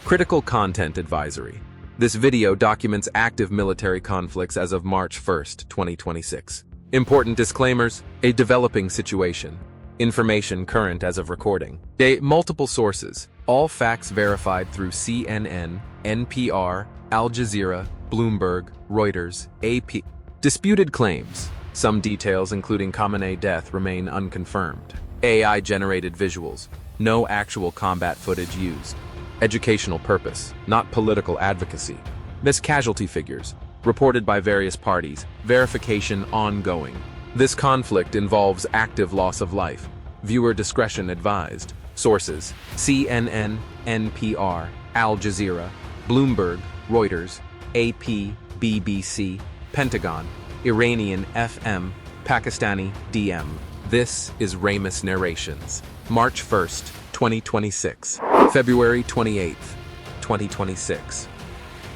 Critical Content Advisory. This video documents active military conflicts as of March 1st, 2026. Important disclaimers: a developing situation. Information current as of recording. Multiple sources. All facts verified through CNN, NPR, Al Jazeera, Bloomberg, Reuters, AP. Disputed claims. Some details, including Khamenei death, remain unconfirmed. AI-generated visuals. No actual combat footage used. Educational purpose, not political advocacy. Missed casualty figures, reported by various parties. Verification ongoing. This conflict involves active loss of life. Viewer discretion advised. Sources: CNN, NPR, Al Jazeera, Bloomberg, Reuters, AP, BBC, Pentagon, Iranian FM, Pakistani DM. This is Ramis Narrations. March 1st, 2026. February 28th, 2026.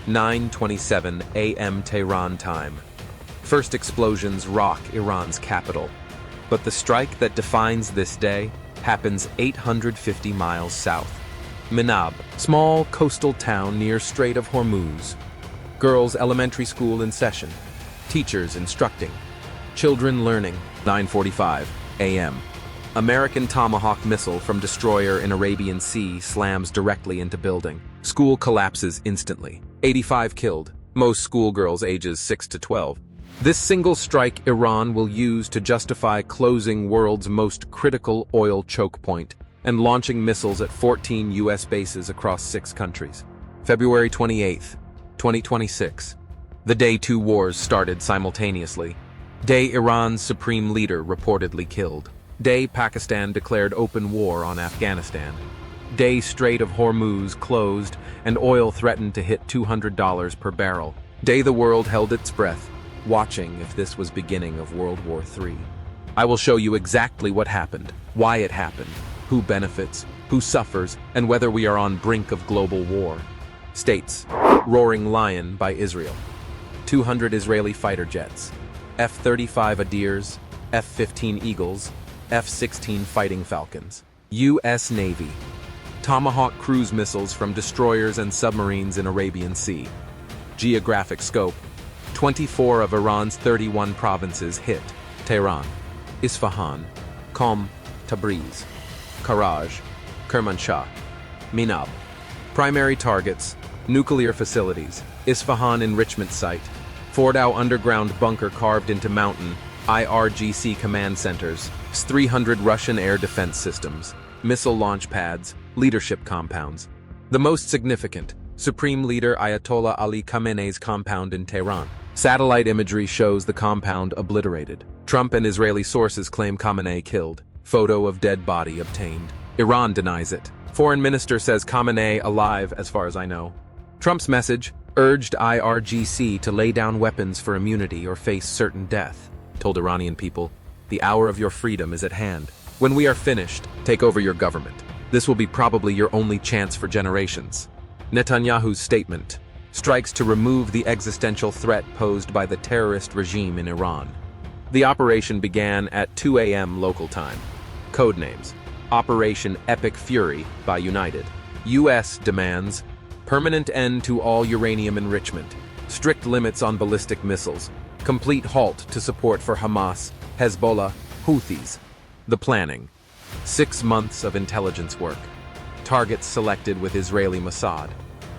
9:27 a.m. Tehran time. First explosions rock Iran's capital. But the strike that defines this day happens 850 miles south. Minab, small coastal town near Strait of Hormuz. Girls' elementary school in session. Teachers instructing. Children learning. 9:45 a.m. American Tomahawk missile from destroyer in Arabian Sea slams directly into building. School collapses instantly. 85 killed, most schoolgirls ages 6 to 12. This single strike Iran will use to justify closing world's most critical oil choke point and launching missiles at 14 U.S. bases across 6 countries. February 28th, 2026. The day two wars started simultaneously. Day Iran's supreme leader reportedly killed. Day Pakistan declared open war on Afghanistan. Day Strait of Hormuz closed and oil threatened to hit $200 per barrel. Day the world held its breath, watching if this was beginning of World War III. I will show you exactly what happened, why it happened, who benefits, who suffers, and whether we are on brink of global war. States: Roaring Lion by Israel. 200 Israeli fighter jets. F-35 Adirs, F-15 Eagles, F-16 Fighting Falcons. U.S. Navy. Tomahawk cruise missiles from destroyers and submarines in Arabian Sea. Geographic scope: 24 of Iran's 31 provinces hit. Tehran, Isfahan, Qom, Tabriz, Karaj, Kermanshah, Minab. Primary targets: nuclear facilities, Isfahan enrichment site, Fordow underground bunker carved into mountain, IRGC command centers, 300 Russian air defense systems, missile launch pads, leadership compounds. The most significant: Supreme Leader Ayatollah Ali Khamenei's compound in Tehran. Satellite imagery shows the compound obliterated. Trump and Israeli sources claim Khamenei killed. Photo of dead body obtained. Iran denies it. Foreign minister says Khamenei alive as far as I know. Trump's message: urged IRGC to lay down weapons for immunity or face certain death. Told Iranian people, the hour of your freedom is at hand. When we are finished, take over your government. This will be probably your only chance for generations. Netanyahu's statement: strikes to remove the existential threat posed by the terrorist regime in Iran. The operation began at 2 a.m. local time. Codenames: Operation Epic Fury by United. U.S. demands permanent end to all uranium enrichment, strict limits on ballistic missiles, complete halt to support for Hamas, Hezbollah, Houthis. The planning: 6 months of intelligence work. Targets selected with Israeli Mossad.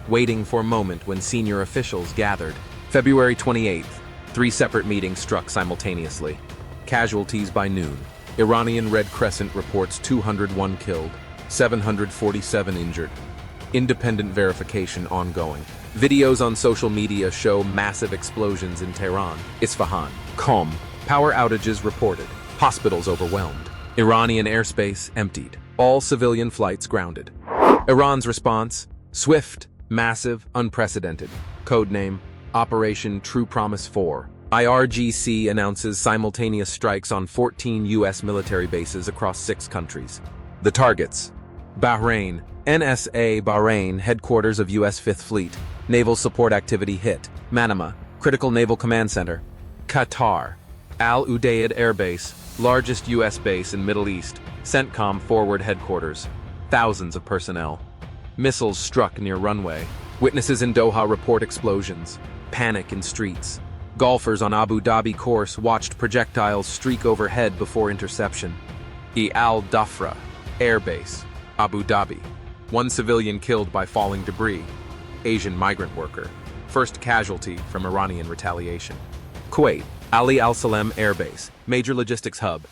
Waiting for moment when senior officials gathered. February 28th, 3 separate meetings struck simultaneously. Casualties by noon. Iranian Red Crescent reports 201 killed, 747 injured. Independent verification ongoing. Videos on social media show massive explosions in Tehran, Isfahan, Qom. Power outages reported. Hospitals overwhelmed. Iranian airspace emptied. All civilian flights grounded. Iran's response: swift, massive, unprecedented. Codename: Operation True Promise 4. IRGC announces simultaneous strikes on 14 U.S. military bases across 6 countries. The targets: Bahrain, NSA Bahrain, headquarters of U.S. 5th Fleet. Naval support activity hit. Manama, Critical Naval Command Center. Qatar, Al Udeid Air Base, largest U.S. base in Middle East. CENTCOM forward headquarters. Thousands of personnel. Missiles struck near runway. Witnesses in Doha report explosions. Panic in streets. Golfers on Abu Dhabi course watched projectiles streak overhead before interception. Al Dhafra Air Base, Abu Dhabi. One civilian killed by falling debris. Asian migrant worker. First casualty from Iranian retaliation. Kuwait, Ali Al Salem Air Base, major logistics hub.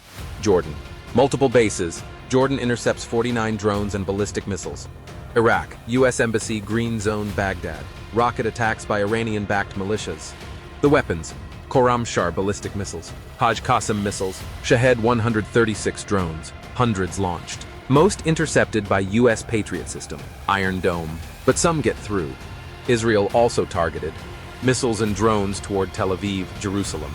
Jordan. Multiple bases. Jordan intercepts 49 drones and ballistic missiles. Iraq, U.S. Embassy, Green Zone, Baghdad. Rocket attacks by Iranian-backed militias. The weapons: Khorramshahr ballistic missiles, Haj Qasim missiles, Shahed 136 drones, hundreds launched. Most intercepted by U.S. Patriot system, Iron Dome, but some get through. Israel also targeted. Missiles and drones toward Tel Aviv, Jerusalem.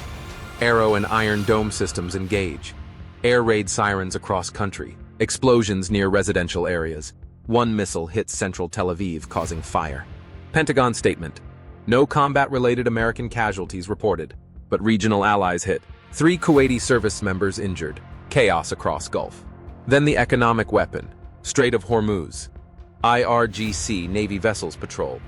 Arrow and Iron Dome systems engage. Air raid sirens across country. Explosions near residential areas. One missile hits central Tel Aviv, causing fire. Pentagon statement: no combat-related American casualties reported, but regional allies hit. 3 Kuwaiti service members injured. Chaos across Gulf. Then the economic weapon, Strait of Hormuz. IRGC Navy vessels patrol.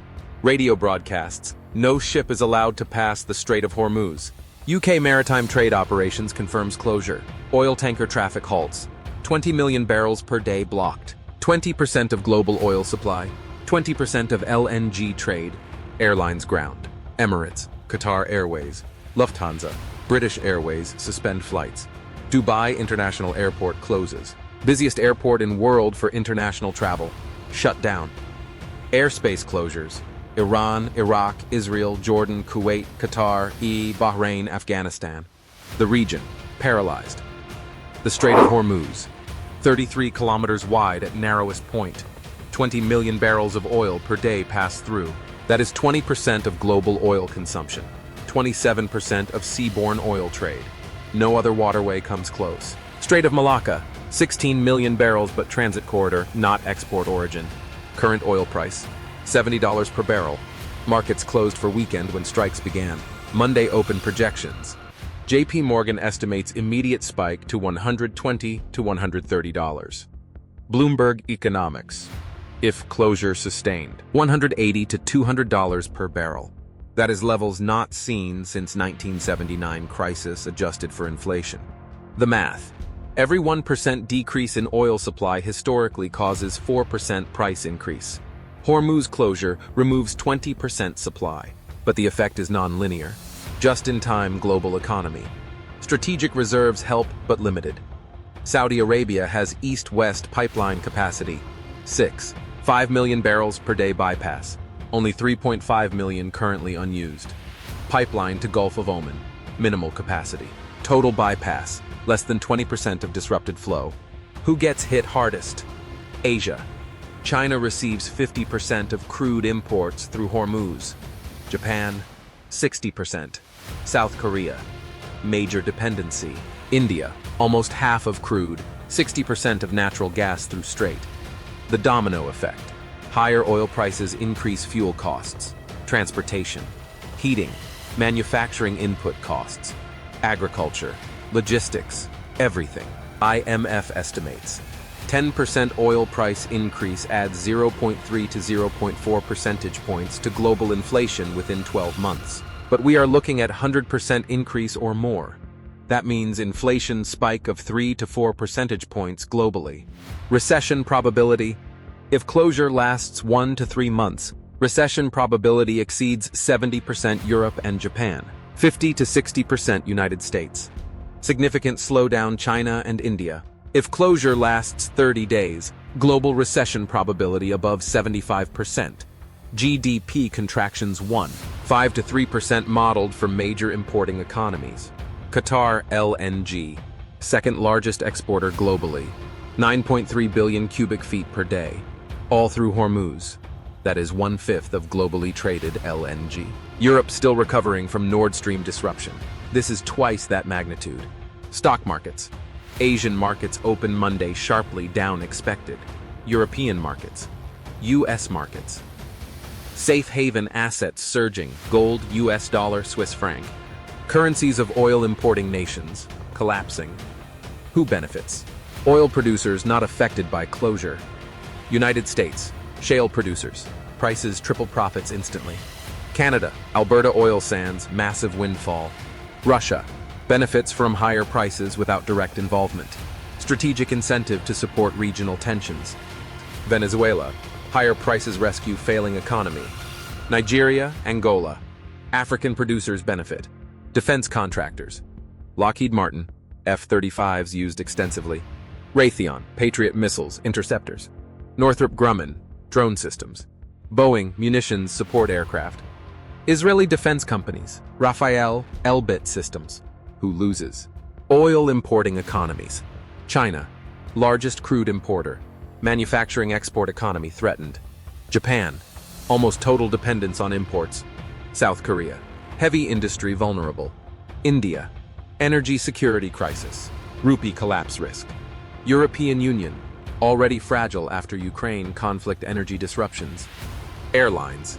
Radio broadcasts: no ship is allowed to pass the Strait of Hormuz. UK maritime trade operations confirms closure. Oil tanker traffic halts. 20 million barrels per day blocked. 20% of global oil supply. 20% of LNG trade. Airlines ground. Emirates, Qatar Airways, Lufthansa, British Airways suspend flights. Dubai International Airport closes. Busiest airport in world for international travel. Shut down. Airspace closures. Iran, Iraq, Israel, Jordan, Kuwait, Qatar, Bahrain, Afghanistan. The region, paralyzed. The Strait of Hormuz, 33 kilometers wide at narrowest point. 20 million barrels of oil per day pass through. That is 20% of global oil consumption, 27% of seaborne oil trade. No other waterway comes close. Strait of Malacca, 16 million barrels but transit corridor, not export origin. Current oil price, $70 per barrel. Markets closed for weekend when strikes began. Monday open projections. JP Morgan estimates immediate spike to $120 to $130. Bloomberg Economics. If closure sustained, $180 to $200 per barrel. That is levels not seen since 1979 crisis adjusted for inflation. The math. Every 1% decrease in oil supply historically causes 4% price increase. Hormuz closure removes 20% supply, but the effect is non-linear. Just-in-time global economy. Strategic reserves help but limited. Saudi Arabia has east-west pipeline capacity. 5 million barrels per day bypass. Only 3.5 million currently unused. Pipeline to Gulf of Oman. Minimal capacity. Total bypass. Less than 20% of disrupted flow. Who gets hit hardest? Asia. China receives 50% of crude imports through Hormuz. Japan, 60%. South Korea. Major dependency. India, almost half of crude, 60% of natural gas through Strait. The domino effect. Higher oil prices increase fuel costs, transportation, heating, manufacturing input costs, agriculture, logistics, everything. IMF estimates 10% oil price increase adds 0.3 to 0.4 percentage points to global inflation within 12 months. But we are looking at 100% increase or more. That means inflation spike of 3 to 4 percentage points globally. Recession probability. If closure lasts 1 to 3 months, recession probability exceeds 70% Europe and Japan, 50 to 60% United States. Significant slowdown China and India. If closure lasts 30 days, global recession probability above 75%. GDP contractions 5 to 3% modeled for major importing economies. Qatar LNG, second largest exporter globally, 9.3 billion cubic feet per day, all through Hormuz. That is 1/5 of globally traded LNG. Europe still recovering from Nord Stream disruption. This is twice that magnitude. Stock markets. Asian markets open Monday sharply down expected. European markets. US markets. Safe haven assets surging, gold, US dollar, Swiss franc. Currencies of oil importing nations, collapsing. Who benefits? Oil producers not affected by closure. United States, Shale producers. Prices triple profits instantly. Canada, Alberta oil sands, massive windfall. Russia, benefits from higher prices without direct involvement. Strategic incentive to support regional tensions. Venezuela, higher prices rescue failing economy. Nigeria, Angola, African producers benefit. Defense contractors. Lockheed Martin, F-35s used extensively. Raytheon, Patriot missiles, interceptors. Northrop Grumman, drone systems. Boeing, munitions, support aircraft. Israeli defense companies, Rafael, Elbit systems. Who loses? Oil importing economies. China, largest crude importer. Manufacturing export economy threatened. Japan, almost total dependence on imports. South Korea, heavy industry vulnerable. India, energy security crisis. Rupee collapse risk. European Union, already fragile after Ukraine conflict energy disruptions. Airlines,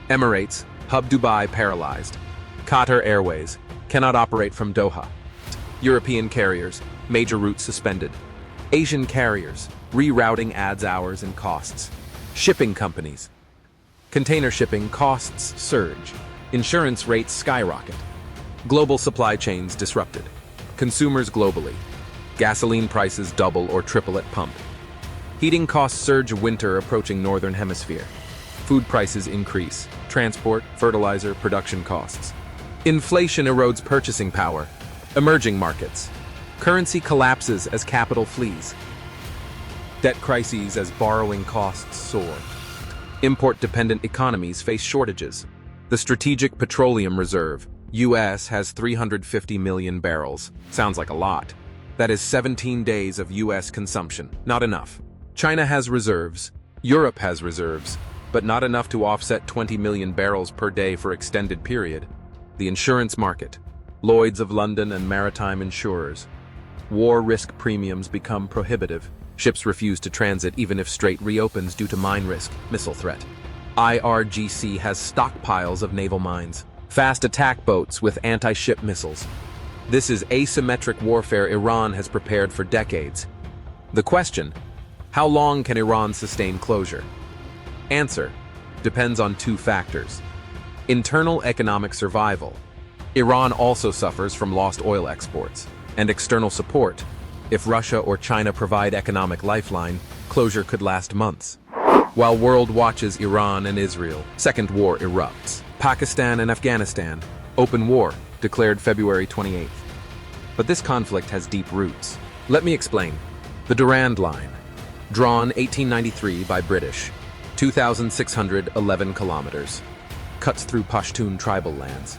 Emirates, hub Dubai paralyzed. Qatar Airways, cannot operate from Doha. European carriers, major routes suspended. Asian carriers, rerouting adds hours and costs. Shipping companies, container shipping costs surge. Insurance rates skyrocket. Global supply chains disrupted. Consumers globally. Gasoline prices double or triple at pump. Heating costs surge winter approaching northern hemisphere. Food prices increase. Transport, fertilizer, production costs. Inflation erodes purchasing power. Emerging markets. Currency collapses as capital flees. Debt crises as borrowing costs soar. Import-dependent economies face shortages. The Strategic Petroleum Reserve, U.S., has 350 million barrels. Sounds like a lot. That is 17 days of U.S. consumption. Not enough. China has reserves. Europe has reserves, but not enough to offset 20 million barrels per day for extended period. The insurance market. Lloyd's of London and maritime insurers. War risk premiums become prohibitive. Ships refuse to transit even if Strait reopens due to mine risk, missile threat. IRGC has stockpiles of naval mines. Fast attack boats with anti-ship missiles. This is asymmetric warfare Iran has prepared for decades. The question, how long can Iran sustain closure? Answer, depends on two factors. Internal economic survival. Iran also suffers from lost oil exports. And external support. If Russia or China provide economic lifeline, closure could last months. While world watches Iran and Israel, second war erupts. Pakistan and Afghanistan, open war, declared February 28th. But this conflict has deep roots. Let me explain. The Durand Line, drawn 1893 by British, 2,611 kilometers, cuts through Pashtun tribal lands.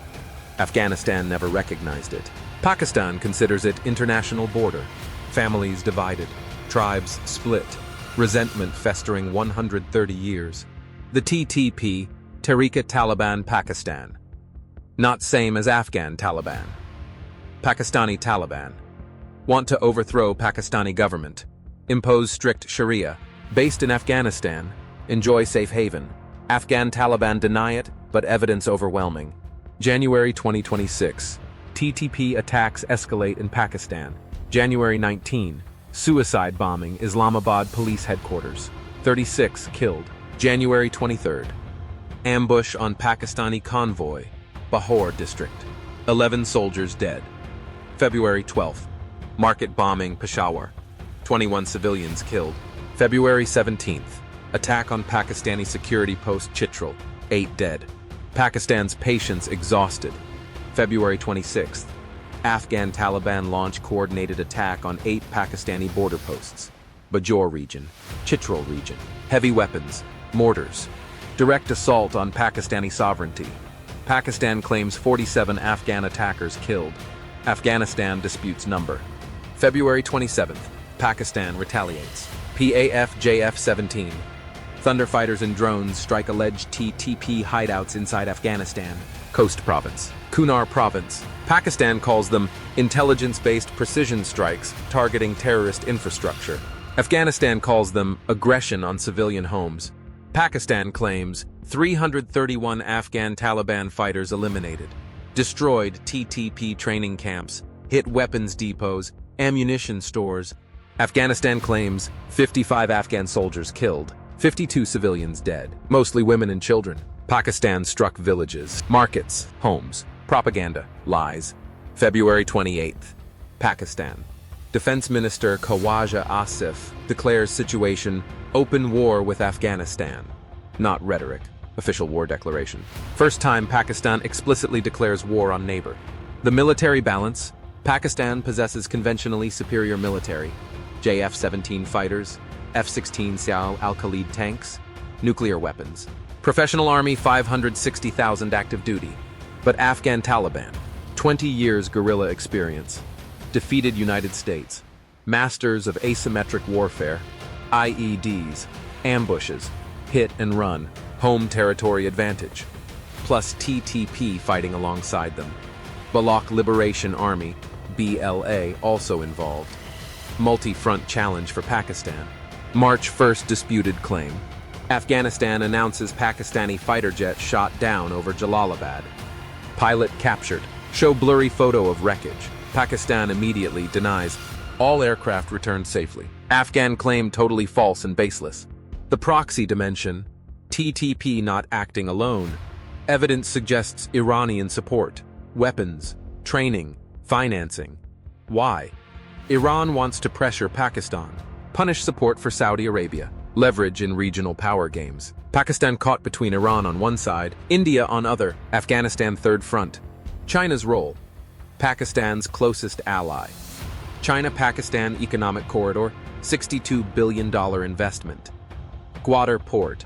Afghanistan never recognized it. Pakistan considers it international border. Families divided, tribes split, resentment festering 130 years. The TTP, Tehrik-e-Taliban Pakistan. Not same as Afghan Taliban. Pakistani Taliban. Want to overthrow Pakistani government. Impose strict Sharia. Based in Afghanistan. Enjoy safe haven. Afghan Taliban deny it, but evidence overwhelming. January 2026. TTP attacks escalate in Pakistan. January 19. Suicide bombing Islamabad police headquarters. 36 killed. January 23rd. Ambush on Pakistani convoy, Bahor district. 11 soldiers dead. February 12th. Market bombing Peshawar. 21 civilians killed. February 17th. Attack on Pakistani security post Chitral. 8 dead. Pakistan's patience exhausted. February 26th. Afghan Taliban launch coordinated attack on 8 Pakistani border posts. Bajaur region, Chitral region. Heavy weapons, mortars. Direct assault on Pakistani sovereignty. Pakistan claims 47 Afghan attackers killed. Afghanistan disputes number. February 27th. Pakistan retaliates. PAF-JF-17. Thunder fighters and drones strike alleged TTP hideouts inside Afghanistan. Coast Province. Kunar Province. Pakistan calls them intelligence-based precision strikes targeting terrorist infrastructure. Afghanistan calls them aggression on civilian homes. Pakistan claims 331 Afghan Taliban fighters eliminated. Destroyed TTP training camps, hit weapons depots, ammunition stores. Afghanistan claims 55 Afghan soldiers killed. 52 civilians dead, mostly women and children. Pakistan struck villages, markets, homes. Propaganda, lies. February 28th. Pakistan. Defense Minister Khawaja Asif declares situation open war with Afghanistan. Not rhetoric. Official war declaration. First time Pakistan explicitly declares war on neighbor. The military balance. Pakistan possesses conventionally superior military. JF-17 fighters, F-16 Sial al-Khalid tanks, nuclear weapons. Professional army 560,000 active duty. But Afghan Taliban, 20 years guerrilla experience. Defeated United States. Masters of asymmetric warfare. IEDs, ambushes, hit and run, home territory advantage. Plus TTP fighting alongside them. Balak Liberation Army, BLA, also involved. Multi-front challenge for Pakistan. March 1st disputed claim. Afghanistan announces Pakistani fighter jet shot down over Jalalabad. Pilot captured. Show blurry photo of wreckage. Pakistan immediately denies. All aircraft returned safely. Afghan claim totally false and baseless. The proxy dimension. TTP not acting alone. Evidence suggests Iranian support. Weapons, training, financing. Why? Iran wants to pressure Pakistan. Punish support for Saudi Arabia. Leverage in regional power games. Pakistan caught between Iran on one side, India on other, Afghanistan third front. China's role. Pakistan's closest ally. China-Pakistan Economic Corridor, $62 billion investment. Gwadar Port.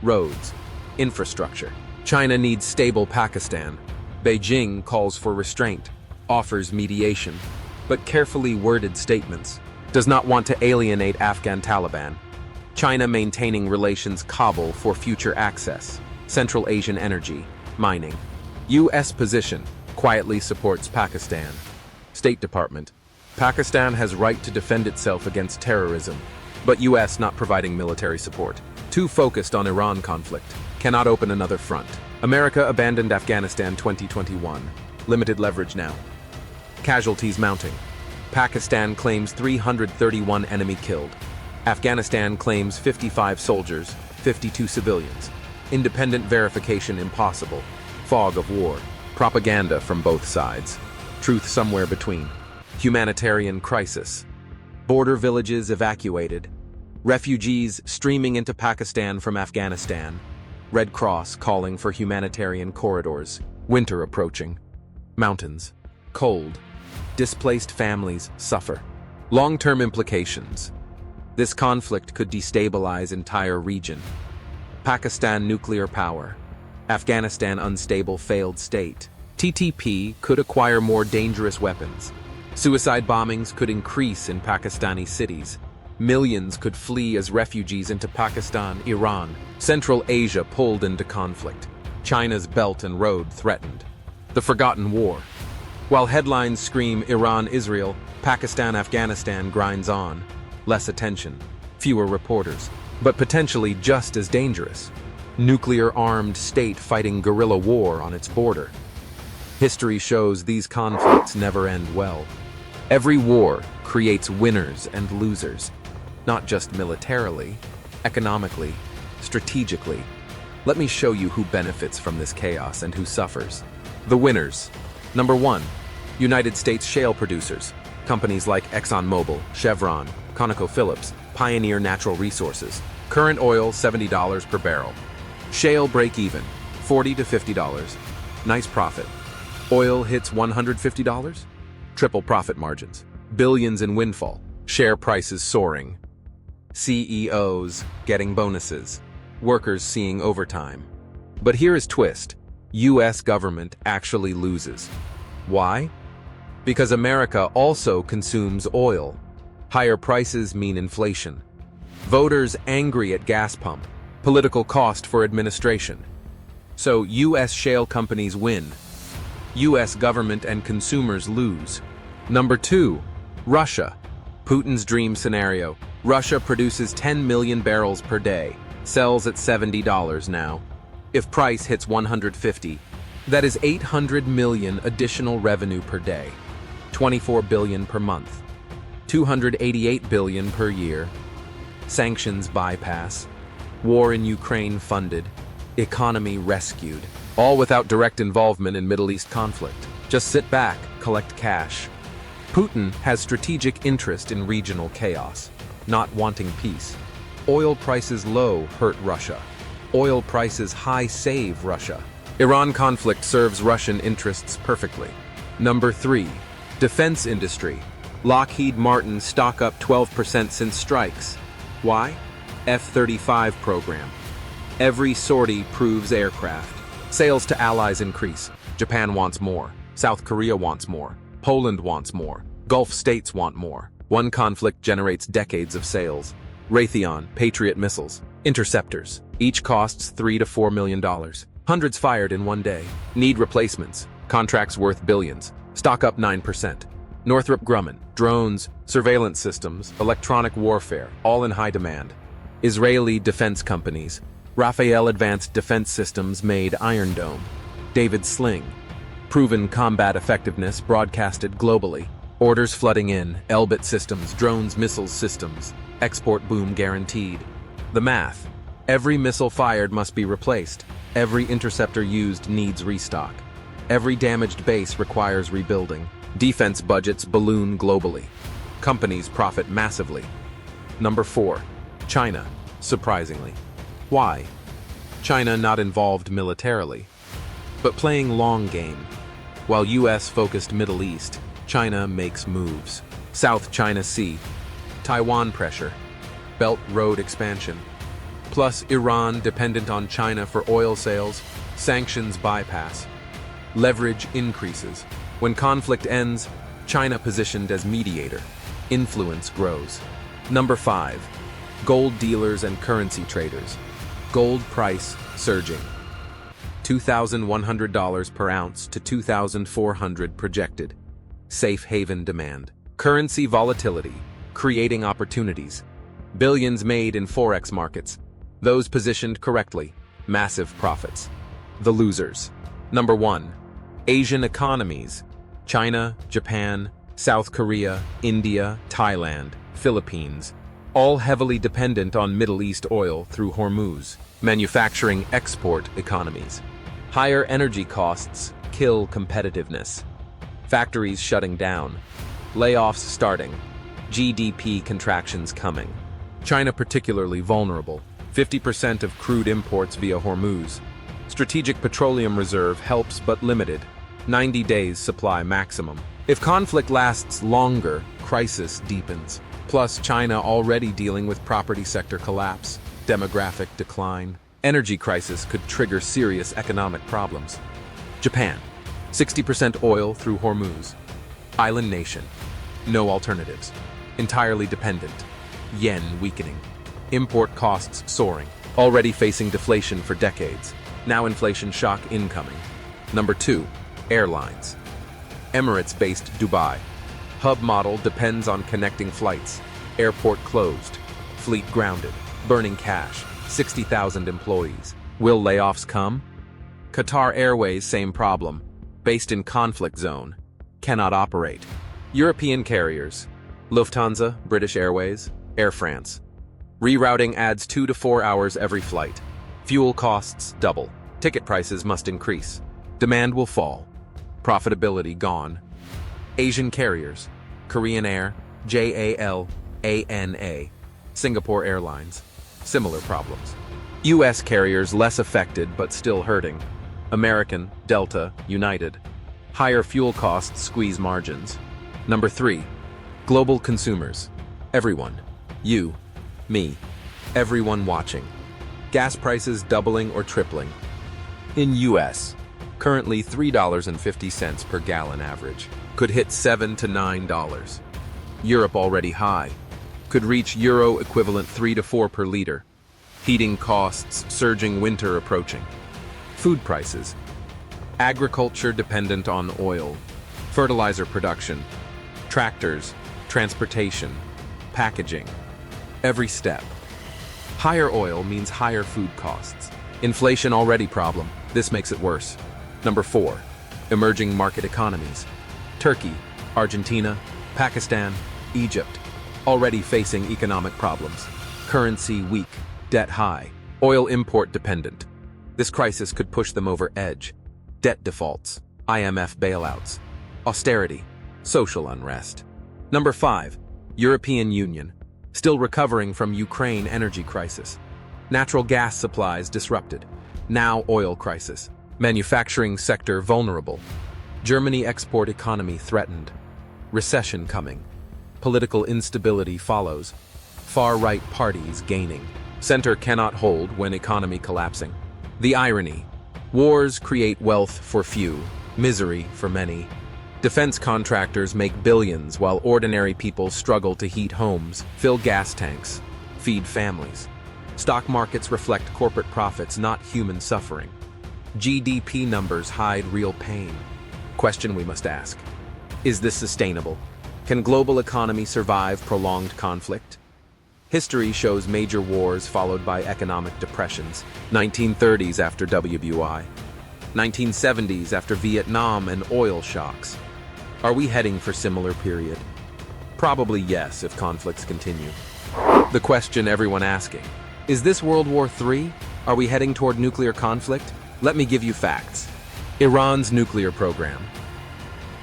Roads. Infrastructure. China needs stable Pakistan. Beijing calls for restraint, offers mediation, but carefully worded statements. Does not want to alienate Afghan Taliban. China maintaining relations Kabul for future access. Central Asian energy, mining. U.S. position, quietly supports Pakistan. State Department. Pakistan has right to defend itself against terrorism, but U.S. not providing military support. Too focused on Iran conflict. Cannot open another front. America abandoned Afghanistan 2021. Limited leverage now. Casualties mounting. Pakistan claims 331 enemy killed. Afghanistan claims 55 soldiers, 52 civilians. Independent verification impossible. Fog of war. Propaganda from both sides. Truth somewhere between. Humanitarian crisis. Border villages evacuated. Refugees streaming into Pakistan from Afghanistan. Red Cross calling for humanitarian corridors. Winter approaching. Mountains. Cold. Displaced families suffer. Long-term implications. This conflict could destabilize entire region. Pakistan nuclear power. Afghanistan unstable failed state. TTP could acquire more dangerous weapons. Suicide bombings could increase in Pakistani cities. Millions could flee as refugees into Pakistan, Iran. Central Asia pulled into conflict. China's Belt and Road threatened. The forgotten war. While headlines scream Iran-Israel, Pakistan-Afghanistan grinds on. Less attention, fewer reporters, but potentially just as dangerous. Nuclear-armed state fighting guerrilla war on its border. History shows these conflicts never end well. Every war creates winners and losers, not just militarily, economically, strategically. Let me show you who benefits from this chaos and who suffers. The winners. Number 1. United States shale producers. Companies like ExxonMobil, Chevron, ConocoPhillips, Pioneer Natural Resources. Current oil, $70 per barrel. Shale break-even, $40 to $50. Nice profit. Oil hits $150? Triple profit margins. Billions in windfall. Share prices soaring. CEOs getting bonuses. Workers seeing overtime. But here is twist. U.S. government actually loses. Why? Because America also consumes oil. Higher prices mean inflation. Voters angry at gas pump. Political cost for administration. So U.S. shale companies win. U.S. government and consumers lose. Number 2. Russia. Putin's dream scenario. Russia produces 10 million barrels per day. Sells at $70 now. If price hits 150, that is 800 million additional revenue per day. 24 billion per month. 288 billion per year. Sanctions bypass. War in Ukraine funded. Economy rescued. All without direct involvement in Middle East conflict. Just sit back, collect cash. Putin has strategic interest in regional chaos, not wanting peace. Oil prices low hurt Russia. Oil prices high save Russia. Iran conflict serves Russian interests perfectly. Number 3. Defense industry. Lockheed Martin stock up 12% since strikes. Why? F-35 program. Every sortie proves aircraft. Sales to allies increase. Japan wants more. South Korea wants more. Poland wants more. Gulf states want more. One conflict generates decades of sales. Raytheon, Patriot missiles. Interceptors. Each costs $3 to $4 million. Hundreds fired in one day. Need replacements. Contracts worth billions. Stock up 9%. Northrop Grumman. Drones, surveillance systems, electronic warfare, all in high demand. Israeli defense companies. Rafael Advanced Defense Systems made Iron Dome. David Sling. Proven combat effectiveness broadcasted globally. Orders flooding in. Elbit systems, drones, missiles systems. Export boom guaranteed. The math. Every missile fired must be replaced. Every interceptor used needs restock. Every damaged base requires rebuilding. Defense budgets balloon globally. Companies profit massively. Number 4. China, surprisingly. Why? China not involved militarily, but playing long game. While US-focused Middle East, China makes moves. South China Sea, Taiwan pressure, Belt Road expansion, plus Iran dependent on China for oil sales, sanctions bypass. Leverage increases. When conflict ends, China positioned as mediator. Influence grows. Number 5. Gold dealers and currency traders. Gold price surging. $2,100 per ounce to $2,400 projected. Safe haven demand. Currency volatility, creating opportunities. Billions made in forex markets. Those positioned correctly, massive profits. The losers. Number 1. Asian economies. China, Japan, South Korea, India, Thailand, Philippines. All heavily dependent on Middle East oil through Hormuz. Manufacturing export economies. Higher energy costs kill competitiveness. Factories shutting down. Layoffs starting. GDP contractions coming. China particularly vulnerable. 50% of crude imports via Hormuz. Strategic petroleum reserve helps but limited. 90 days supply maximum. If conflict lasts longer, crisis deepens. Plus, China already dealing with property sector collapse, demographic decline. Energy crisis could trigger serious economic problems. Japan. 60% oil through Hormuz. Island nation. No alternatives. Entirely dependent. Yen weakening. Import costs soaring. Already facing deflation for decades. Now inflation shock incoming. Number 2. Airlines. Emirates-based Dubai. Hub model depends on connecting flights. Airport closed. Fleet grounded. Burning cash. 60,000 employees. Will layoffs come? Qatar Airways, same problem. Based in conflict zone. Cannot operate. European carriers. Lufthansa, British Airways, Air France. Rerouting adds 2 to 4 hours every flight. Fuel costs double. Ticket prices must increase. Demand will fall. Profitability gone. Asian carriers. Korean Air, JAL, Singapore Airlines. Similar problems. US carriers less affected but still hurting. American, Delta, United. Higher fuel costs squeeze margins. Number 3. Global consumers. Everyone. You. Me. Everyone watching. Gas prices doubling or tripling. In US, currently $3.50 per gallon average. Could hit $7 to $9. Europe already high. Could reach Euro equivalent 3 to 4 per liter. Heating costs surging, winter approaching. Food prices. Agriculture dependent on oil. Fertilizer production. Tractors. Transportation. Packaging. Every step. Higher oil means higher food costs. Inflation already problem. This makes it worse. Number 4. Emerging market economies. Turkey, Argentina, Pakistan, Egypt. Already facing economic problems. Currency weak, debt high. Oil import dependent. This crisis could push them over edge. Debt defaults, IMF bailouts, austerity, social unrest. Number 5. European Union. Still recovering from Ukraine energy crisis. Natural gas supplies disrupted. Now oil crisis. Manufacturing sector vulnerable. Germany export economy threatened. Recession coming. Political instability follows. Far-right parties gaining. Center cannot hold when economy collapsing. The irony. Wars create wealth for few, misery for many. Defense contractors make billions while ordinary people struggle to heat homes, fill gas tanks, feed families. Stock markets reflect corporate profits, not human suffering. GDP numbers hide real pain. Question we must ask. Is this sustainable? Can global economy survive prolonged conflict? History shows major wars followed by economic depressions. 1930s after WBI. 1970s after Vietnam and oil shocks. Are we heading for similar period? Probably yes if conflicts continue. The question everyone asking, is this World War III? Are we heading toward nuclear conflict? Let me give you facts. Iran's nuclear program.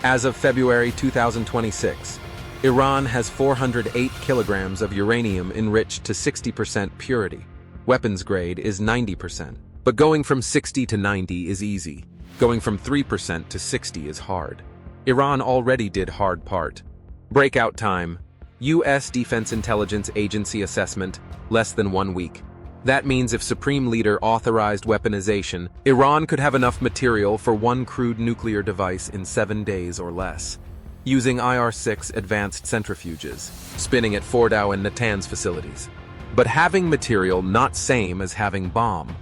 As of February 2026, Iran has 408 kilograms of uranium enriched to 60% purity. Weapons grade is 90%. But going from 60 to 90 is easy. Going from 3% to 60 is hard. Iran already did hard part. Breakout time. U.S. Defense Intelligence Agency assessment, less than 1 week. That means if Supreme Leader authorized weaponization, Iran could have enough material for one crude nuclear device in 7 days or less. Using IR-6 advanced centrifuges, spinning at Fordow and Natanz facilities. But having material not same as having bomb.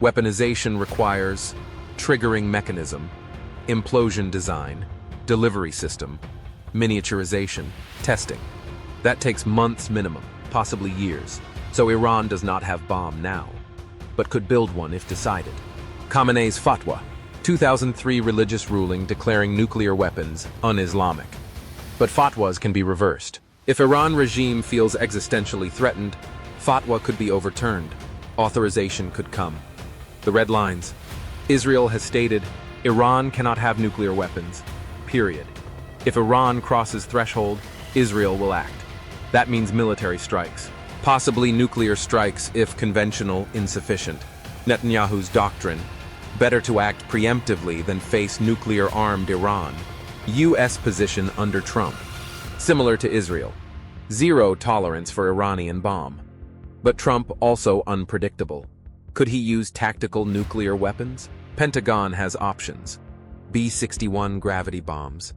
Weaponization requires triggering mechanism, implosion design, delivery system, miniaturization, testing. That takes months minimum, possibly years. So Iran does not have bomb now, but could build one if decided. Khamenei's fatwa, 2003 religious ruling declaring nuclear weapons un-Islamic. But fatwas can be reversed. If Iran regime feels existentially threatened, fatwa could be overturned. Authorization could come. The red lines. Israel has stated, Iran cannot have nuclear weapons. Period. If Iran crosses threshold, Israel will act. That means military strikes. Possibly nuclear strikes if conventional insufficient. Netanyahu's doctrine. Better to act preemptively than face nuclear-armed Iran. U.S. position under Trump. Similar to Israel. Zero tolerance for Iranian bomb. But Trump also unpredictable. Could he use tactical nuclear weapons? Pentagon has options. B-61 gravity bombs.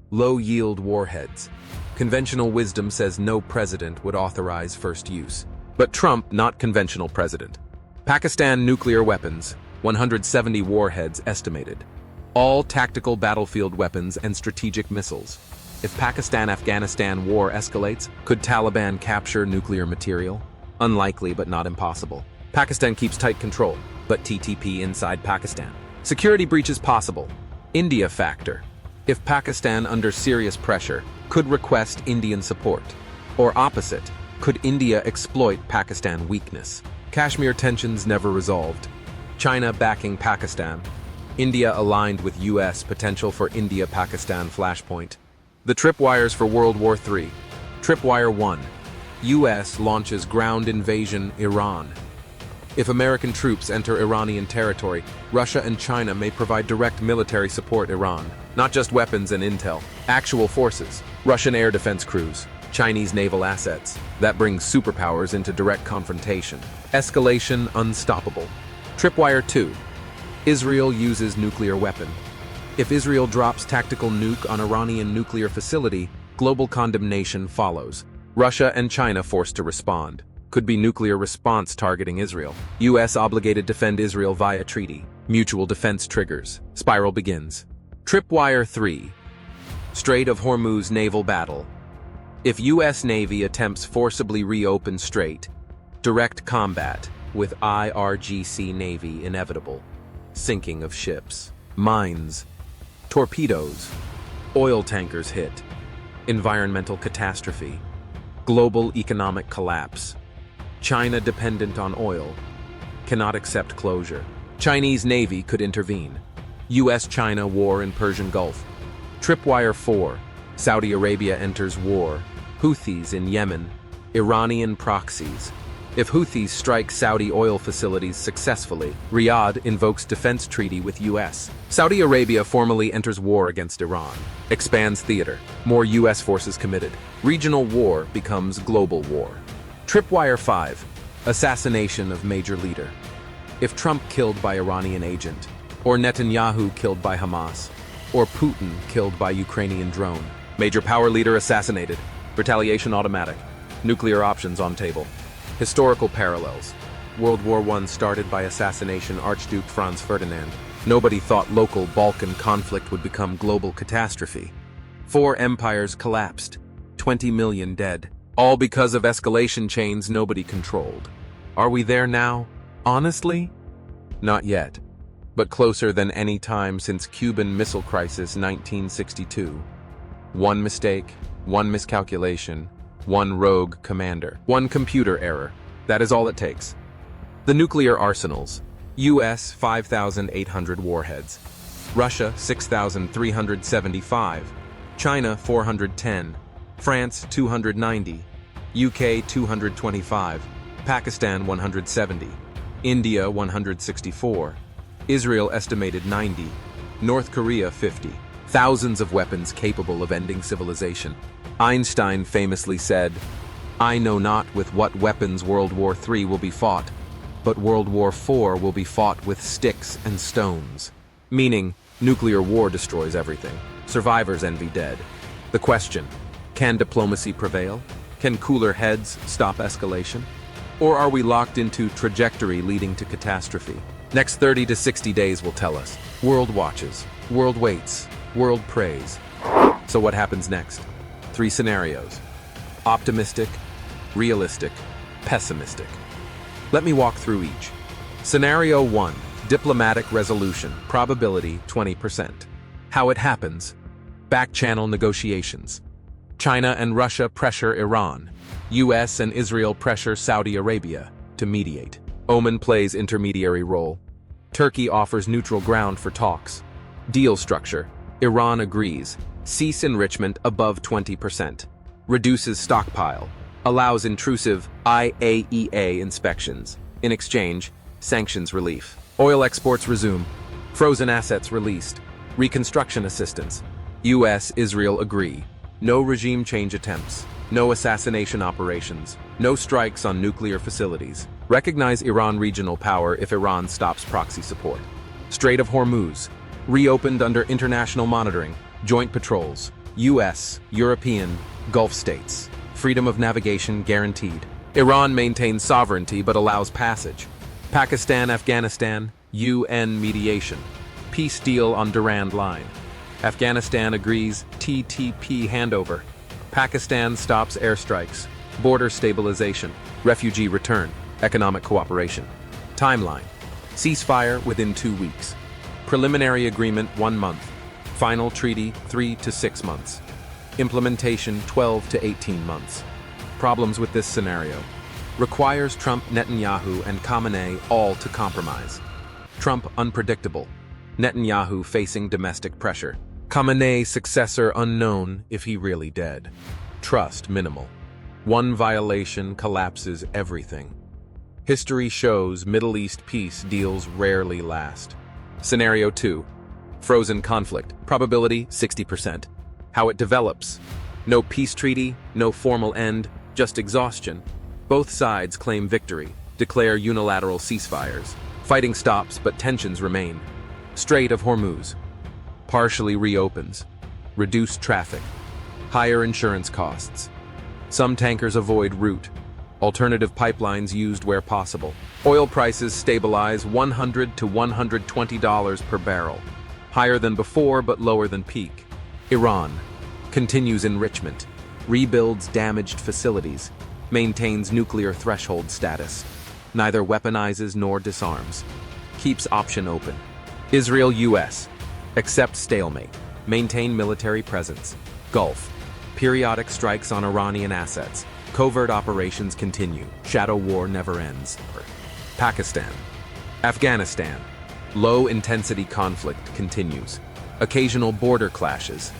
Low-yield warheads. Conventional wisdom says no president would authorize first use. But Trump, not conventional president. Pakistan nuclear weapons, 170 warheads estimated. All tactical battlefield weapons and strategic missiles. If Pakistan-Afghanistan war escalates, could Taliban capture nuclear material? Unlikely but not impossible. Pakistan keeps tight control, but TTP inside Pakistan. Security breaches possible. India factor. If Pakistan under serious pressure, could request Indian support. Or opposite, could India exploit Pakistan weakness? Kashmir tensions never resolved. China backing Pakistan. India aligned with US potential for India-Pakistan flashpoint. The tripwires for World War III. Tripwire 1. US launches ground invasion Iran. If American troops enter Iranian territory, Russia and China may provide direct military support Iran. Not just weapons and intel, actual forces, Russian air defense crews, Chinese naval assets. That brings superpowers into direct confrontation. Escalation unstoppable. Tripwire 2. Israel uses nuclear weapon. If Israel drops tactical nuke on Iranian nuclear facility, global condemnation follows. Russia and China forced to respond. Could be nuclear response targeting Israel. US obligated defend Israel via treaty. Mutual defense triggers. Spiral begins. Tripwire 3. Strait of Hormuz naval battle. If US Navy attempts forcibly reopen strait, direct combat with IRGC Navy inevitable. Sinking of ships. Mines. Torpedoes. Oil tankers hit. Environmental catastrophe. Global economic collapse. China dependent on oil. cannot accept closure. Chinese Navy could intervene. US-China war in Persian Gulf. Tripwire 4. Saudi Arabia enters war. Houthis in Yemen. Iranian proxies. If Houthis strike Saudi oil facilities successfully, Riyadh invokes defense treaty with US. Saudi Arabia formally enters war against Iran. Expands theater. More US forces committed. Regional war becomes global war. Tripwire 5. Assassination of major leader. If Trump killed by Iranian agent, or Netanyahu killed by Hamas, or Putin killed by Ukrainian drone. Major power leader assassinated. Retaliation automatic. Nuclear options on table. Historical parallels. World War I started by assassination Archduke Franz Ferdinand. Nobody thought local Balkan conflict would become global catastrophe. 4 empires collapsed. 20 million dead. All because of escalation chains nobody controlled. Are we there now? Honestly? Not yet. But closer than any time since Cuban Missile Crisis 1962. One mistake, one miscalculation, one rogue commander, one computer error. That is all it takes. The nuclear arsenals. US 5,800 warheads. Russia 6,375. China 410. France 290. UK 225. Pakistan 170. India 164. Israel estimated 90. North Korea 50. Thousands of weapons capable of ending civilization. Einstein famously said, "I know not with what weapons World War III will be fought, but World War IV will be fought with sticks and stones." Meaning, nuclear war destroys everything. Survivors envy dead. The question, can diplomacy prevail? Can cooler heads stop escalation? Or are we locked into trajectory leading to catastrophe? Next 30 to 60 days will tell us. World watches, world waits, world prays. So what happens next? 3 scenarios. Optimistic, realistic, pessimistic. Let me walk through each. Scenario 1. Diplomatic resolution. Probability 20%. How it happens. Back-channel negotiations. China and Russia pressure Iran. US and Israel pressure Saudi Arabia to mediate. Oman plays intermediary role. Turkey offers neutral ground for talks. Deal structure. Iran agrees. Cease enrichment above 20%. Reduces stockpile. Allows intrusive IAEA inspections. In exchange, sanctions relief. Oil exports resume. Frozen assets released. Reconstruction assistance. US, Israel agree. No regime change attempts. No assassination operations. No strikes on nuclear facilities. Recognize Iran regional power if Iran stops proxy support. Strait of Hormuz. Reopened under international monitoring. Joint patrols. US, European, Gulf states. Freedom of navigation guaranteed. Iran maintains sovereignty but allows passage. Pakistan-Afghanistan, UN mediation. Peace deal on Durand Line. Afghanistan agrees TTP handover. Pakistan stops airstrikes. Border stabilization. Refugee return. Economic cooperation. Timeline. Ceasefire within 2 weeks. Preliminary agreement 1 month. Final treaty 3 to 6 months. Implementation 12 to 18 months. Problems with this scenario. Requires Trump, Netanyahu, and Khamenei all to compromise. Trump unpredictable. Netanyahu facing domestic pressure. Khamenei successor unknown if he really dead. Trust minimal. One violation collapses everything. History shows Middle East peace deals rarely last. Scenario 2. Frozen conflict. Probability 60%. How it develops. No peace treaty, no formal end, just exhaustion. Both sides claim victory, declare unilateral ceasefires. Fighting stops, but tensions remain. Strait of Hormuz. Partially reopens. Reduced traffic. Higher insurance costs. Some tankers avoid route. Alternative pipelines used where possible. Oil prices stabilize $100 to $120 per barrel. Higher than before, but lower than peak. Iran. Continues enrichment. Rebuilds damaged facilities. Maintains nuclear threshold status. Neither weaponizes nor disarms. Keeps option open. Israel, US. Accept stalemate. Maintain military presence. Gulf. Periodic strikes on Iranian assets. Covert operations continue. Shadow war never ends. Pakistan. Afghanistan. Low-intensity conflict continues. Occasional border clashes.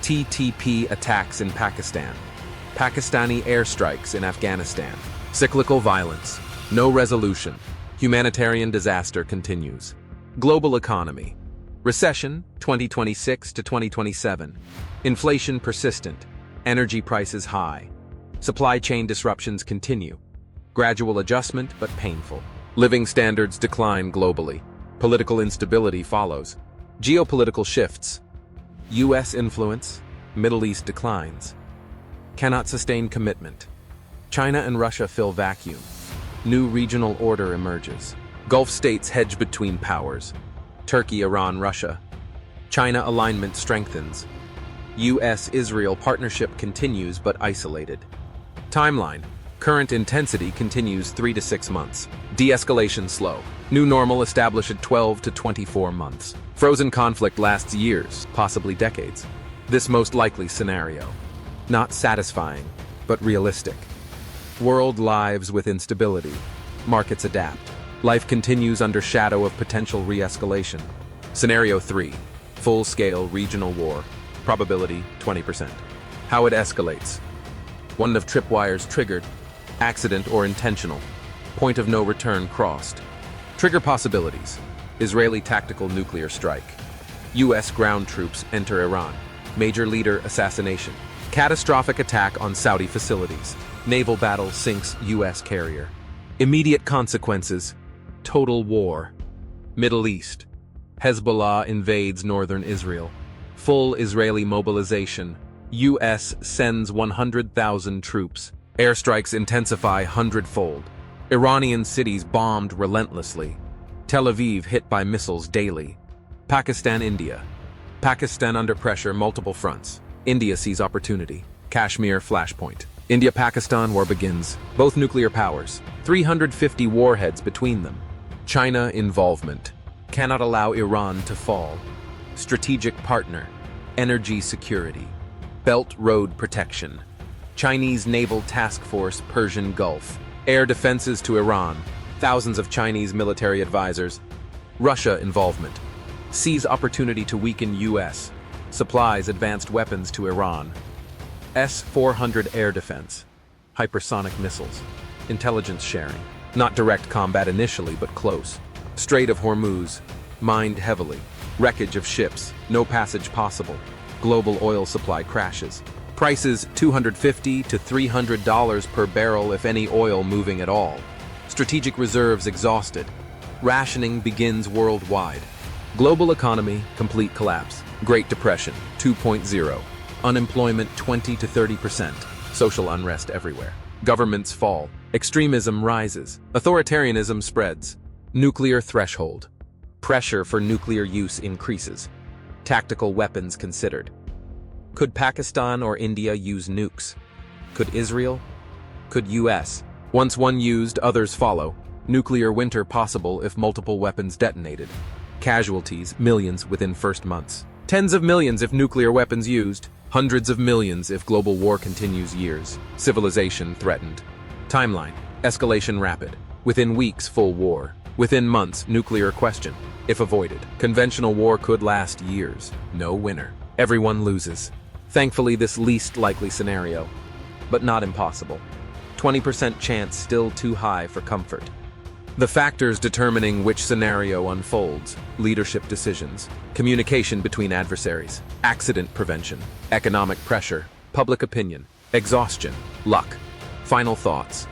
TTP attacks in Pakistan. Pakistani airstrikes in Afghanistan. Cyclical violence. No resolution. Humanitarian disaster continues. Global economy. Recession, 2026 to 2027. Inflation persistent. Energy prices high. Supply chain disruptions continue. Gradual adjustment, but painful. Living standards decline globally. Political instability follows. Geopolitical shifts. U.S. influence. Middle East declines. Cannot sustain commitment. China and Russia fill vacuum. New regional order emerges. Gulf states hedge between powers. Turkey, Iran, Russia. China alignment strengthens. U.S.-Israel partnership continues but isolated. Timeline. Current intensity continues 3 to 6 months. De-escalation slow. New normal established at 12 to 24 months. Frozen conflict lasts years, possibly decades. This most likely scenario. Not satisfying, but realistic. World lives with instability. Markets adapt. Life continues under shadow of potential re-escalation. Scenario 3. Full-scale regional war. Probability 20%. How it escalates. One of tripwires triggered. Accident or intentional. Point of no return crossed. Trigger possibilities. Israeli tactical nuclear strike. U.S. ground troops enter Iran. Major leader assassination. Catastrophic attack on Saudi facilities. Naval battle sinks U.S. carrier. Immediate consequences. Total war. Middle East. Hezbollah invades northern Israel. Full Israeli mobilization. U.S. sends 100,000 troops. Airstrikes intensify hundredfold. Iranian cities bombed relentlessly. Tel Aviv hit by missiles daily. Pakistan, India. Pakistan under pressure, multiple fronts. India sees opportunity. Kashmir flashpoint. India-Pakistan war begins. Both nuclear powers. 350 warheads between them. China involvement. Cannot allow Iran to fall. Strategic partner. Energy security. Belt Road protection. Chinese Naval Task Force, Persian Gulf. Air defenses to Iran. Thousands of Chinese military advisors. Russia involvement. Sees opportunity to weaken U.S. Supplies advanced weapons to Iran. S-400 air defense. Hypersonic missiles. Intelligence sharing. Not direct combat initially, but close. Strait of Hormuz. Mined heavily. Wreckage of ships. No passage possible. Global oil supply crashes. Prices $250 to $300 per barrel if any oil moving at all. Strategic reserves exhausted. Rationing begins worldwide. Global economy, complete collapse. Great Depression 2.0. Unemployment 20 to 30%. Social unrest everywhere. Governments fall. Extremism rises. Authoritarianism spreads. Nuclear threshold. Pressure for nuclear use increases. Tactical weapons considered. Could Pakistan or India use nukes? Could Israel? Could U.S.? Once one used, others follow. Nuclear winter possible if multiple weapons detonated. Casualties, millions within first months. Tens of millions if nuclear weapons used. Hundreds of millions if global war continues years. Civilization threatened. Timeline. Escalation rapid. Within weeks, full war. Within months, nuclear question. If avoided, conventional war could last years. No winner. Everyone loses. Thankfully, this least likely scenario, but not impossible. 20% chance still too high for comfort. The factors determining which scenario unfolds: leadership decisions, communication between adversaries, accident prevention, economic pressure, public opinion, exhaustion, luck. Final thoughts.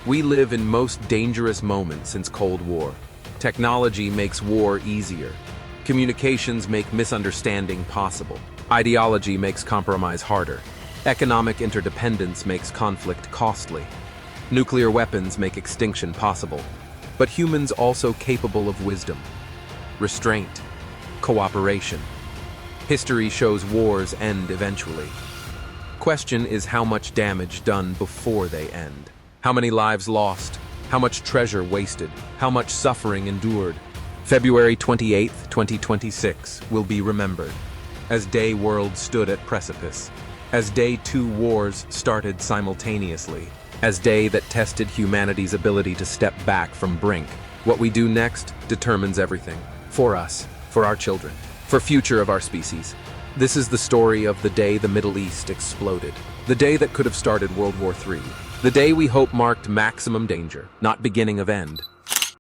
We live in most dangerous moment since Cold War. Technology makes war easier. Communications make misunderstanding possible. Ideology makes compromise harder. Economic interdependence makes conflict costly. Nuclear weapons make extinction possible. But humans also capable of wisdom, restraint, cooperation. History shows wars end eventually. Question is how much damage done before they end. How many lives lost? How much treasure wasted? How much suffering endured? February 28, 2026 will be remembered as day world stood at precipice, as day two wars started simultaneously, as day that tested humanity's ability to step back from brink What we do next determines everything. For us, for our children, for future of our species. This is the story of the day the Middle East exploded. The day that could have started World War III. The day we hope marked maximum danger, not beginning of end.